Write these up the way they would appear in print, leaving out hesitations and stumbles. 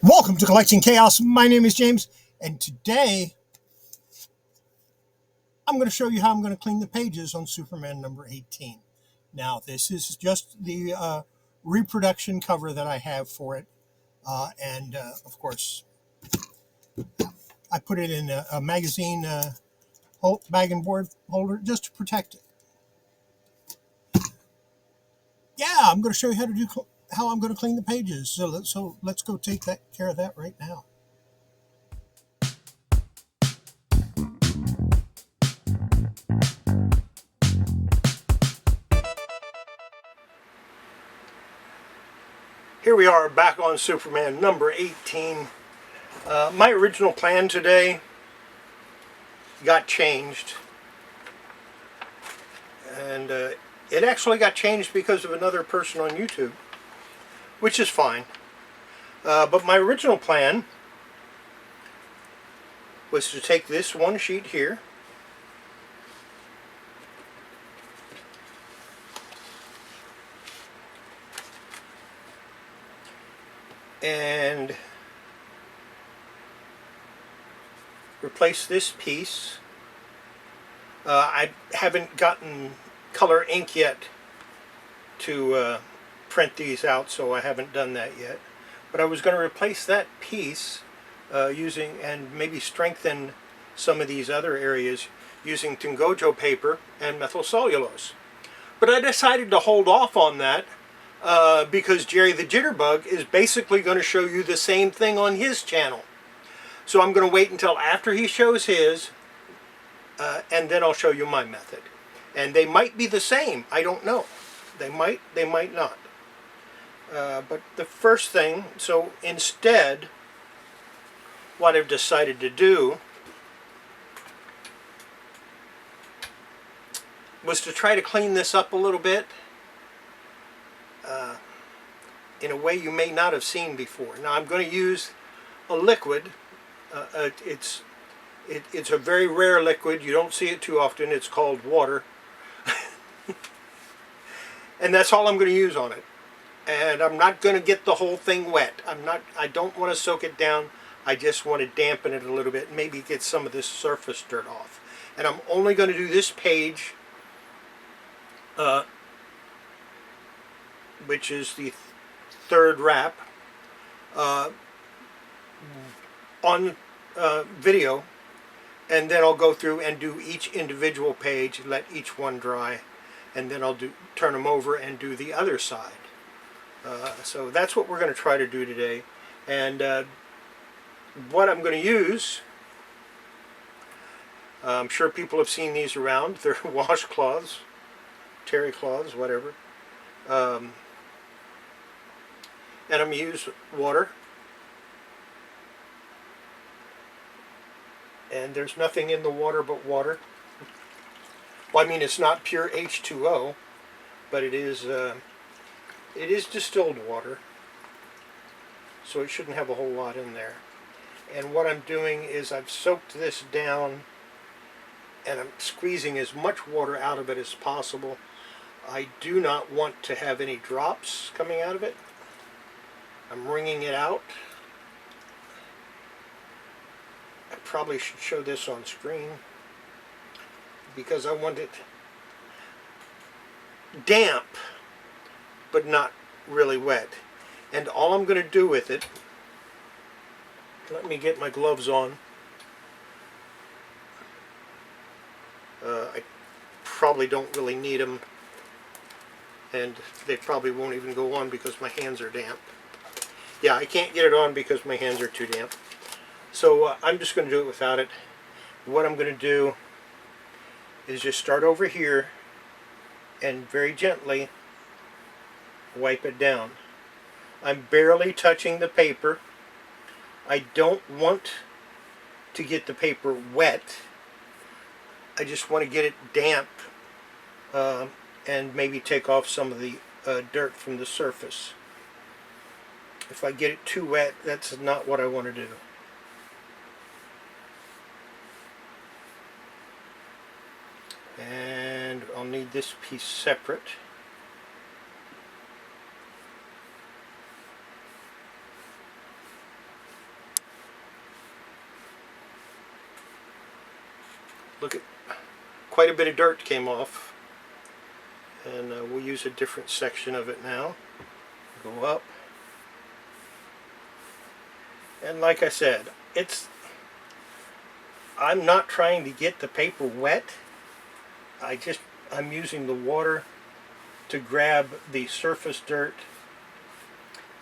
Welcome to Collecting Chaos. My name is James, and today I'm going to show you how I'm going to clean the pages on Superman number 18. Now, this is just the reproduction cover that I have for it, and of course, I put it in a magazine bag and board holder just to protect it. Yeah, I'm going to show you how I'm going to clean the pages. So let's go take care of that right now. Here we are back on Superman number 18. My original plan today got changed, and it actually got changed because of another person on YouTube, which is fine. But my original plan was to take this one sheet here and replace this piece. I haven't gotten color ink yet to print these out, so I haven't done that yet. But I was going to replace that piece using, and maybe strengthen some of these other areas using Tungojo paper and methyl cellulose. But I decided to hold off on that because Jerry the Jitterbug is basically going to show you the same thing on his channel. So I'm going to wait until after he shows his, and then I'll show you my method. And they might be the same. I don't know. They might not. But the first thing, so instead, what I've decided to do was to try to clean this up a little bit in a way you may not have seen before. Now I'm going to use a liquid. It's a very rare liquid. You don't see it too often. It's called water. And that's all I'm going to use on it. And I'm not going to get the whole thing wet. I don't want to soak it down. I just want to dampen it a little bit, maybe get some of this surface dirt off. And I'm only going to do this page, which is the third wrap, on video, and then I'll go through and do each individual page, let each one dry, and then I'll turn them over and do the other side. So that's what we're going to try to do today. And what I'm going to use, I'm sure people have seen these around. They're washcloths, terry cloths, whatever. And I'm going to use water. And there's nothing in the water but water. Well, I mean, it's not pure H2O, but it is distilled water, so it shouldn't have a whole lot in there. And what I'm doing is I've soaked this down, and I'm squeezing as much water out of it as possible. I do not want to have any drops coming out of it. I'm wringing it out. I probably should show this on screen because I want it damp but not really wet. And all I'm going to do with it, let me get my gloves on. I probably don't really need them, and they probably won't even go on because my hands are damp. Yeah, I can't get it on because my hands are too damp. So I'm just going to do it without it. What I'm going to do is just start over here and very gently wipe it down. I'm barely touching the paper. I don't want to get the paper wet. I just want to get it damp and maybe take off some of the dirt from the surface. If I get it too wet, that's not what I want to do. And I'll need this piece separate. Look at, quite a bit of dirt came off. And we'll use a different section of it now. Go up. And like I said, I'm not trying to get the paper wet. I'm using the water to grab the surface dirt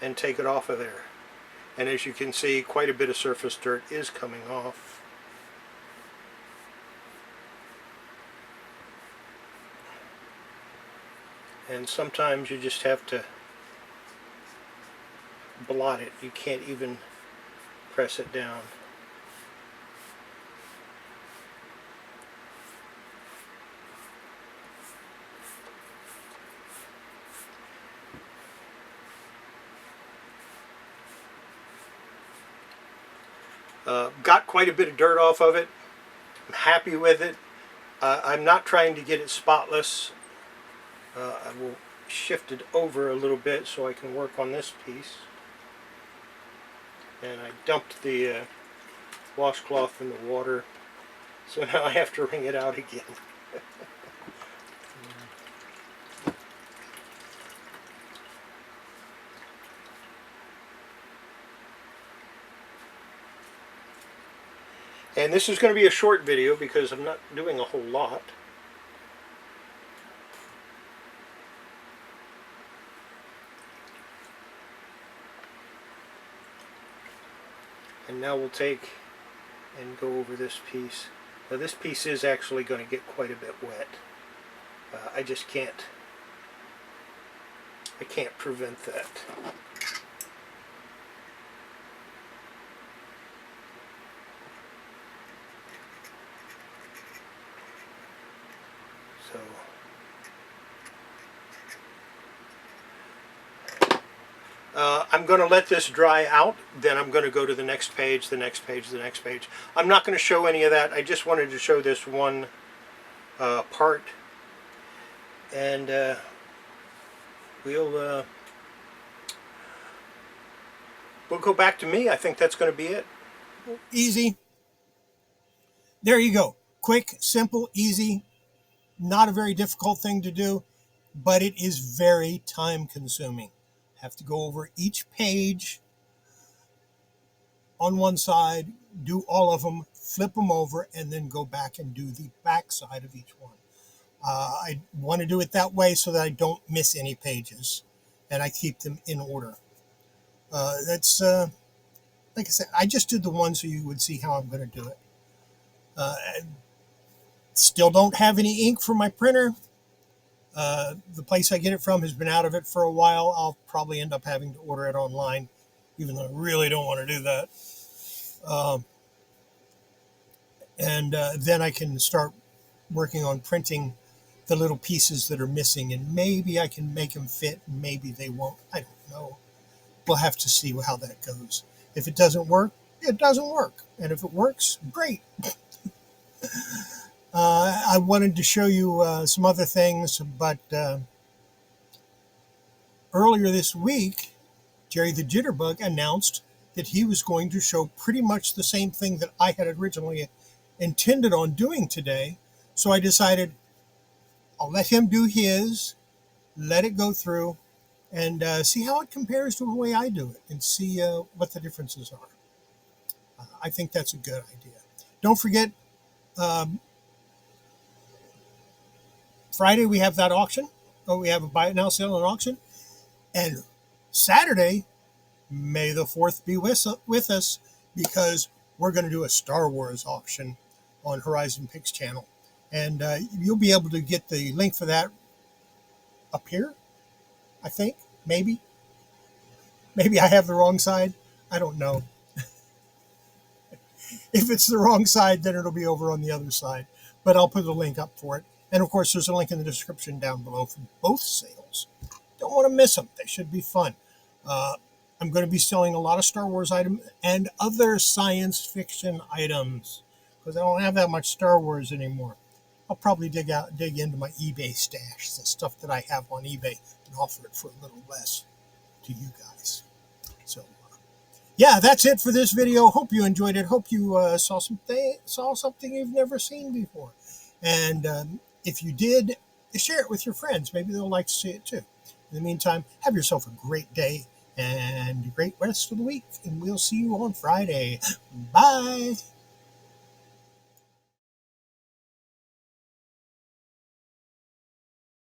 and take it off of there. And as you can see, quite a bit of surface dirt is coming off. And sometimes you just have to blot it. You can't even press it down. Got quite a bit of dirt off of it. I'm happy with it. I'm not trying to get it spotless. I will shift it over a little bit so I can work on this piece. And I dumped the washcloth in the water, so now I have to wring it out again. And this is going to be a short video because I'm not doing a whole lot. And now we'll take and go over this piece. Now this piece is actually going to get quite a bit wet. I just can't prevent that. So I'm going to let this dry out, then I'm going to go to the next page, the next page, the next page. I'm not going to show any of that. I just wanted to show this one part. And we'll go back to me. I think that's going to be it. Easy. There you go. Quick, simple, easy. Not a very difficult thing to do, but it is very time consuming. Have to go over each page on one side, do all of them, flip them over, and then go back and do the back side of each one. I want to do it that way so that I don't miss any pages and I keep them in order. That's like I said, I just did the one so you would see how I'm going to do it. Still don't have any ink for my printer. The place I get it from has been out of it for a while. I'll probably end up having to order it online, even though I really don't want to do that. And then I can start working on printing the little pieces that are missing, and maybe I can make them fit, maybe they won't. I don't know. We'll have to see how that goes. If it doesn't work, it doesn't work. And if it works, great. I wanted to show you some other things, but earlier this week, Jerry the Jitterbug announced that he was going to show pretty much the same thing that I had originally intended on doing today. So I decided I'll let him do his, let it go through, and see how it compares to the way I do it, and see what the differences are. I think that's a good idea. Don't forget, Friday we have that auction. Oh, we have a buy it now, sell it auction. And Saturday, May the 4th be with us, because we're going to do a Star Wars auction on Horizon Picks channel. And you'll be able to get the link for that up here, I think. Maybe I have the wrong side. I don't know. If it's the wrong side, then it'll be over on the other side. But I'll put a link up for it. And of course, there's a link in the description down below for both sales. Don't want to miss them. They should be fun. I'm going to be selling a lot of Star Wars items and other science fiction items, because I don't have that much Star Wars anymore. I'll probably dig into my eBay stash, the stuff that I have on eBay, and offer it for a little less to you guys. So Yeah, that's it for this video. Hope you enjoyed it. Hope you saw something you've never seen before. And if you did, share it with your friends. Maybe they'll like to see it too. In the meantime, have yourself a great day and a great rest of the week. And we'll see you on Friday. Bye.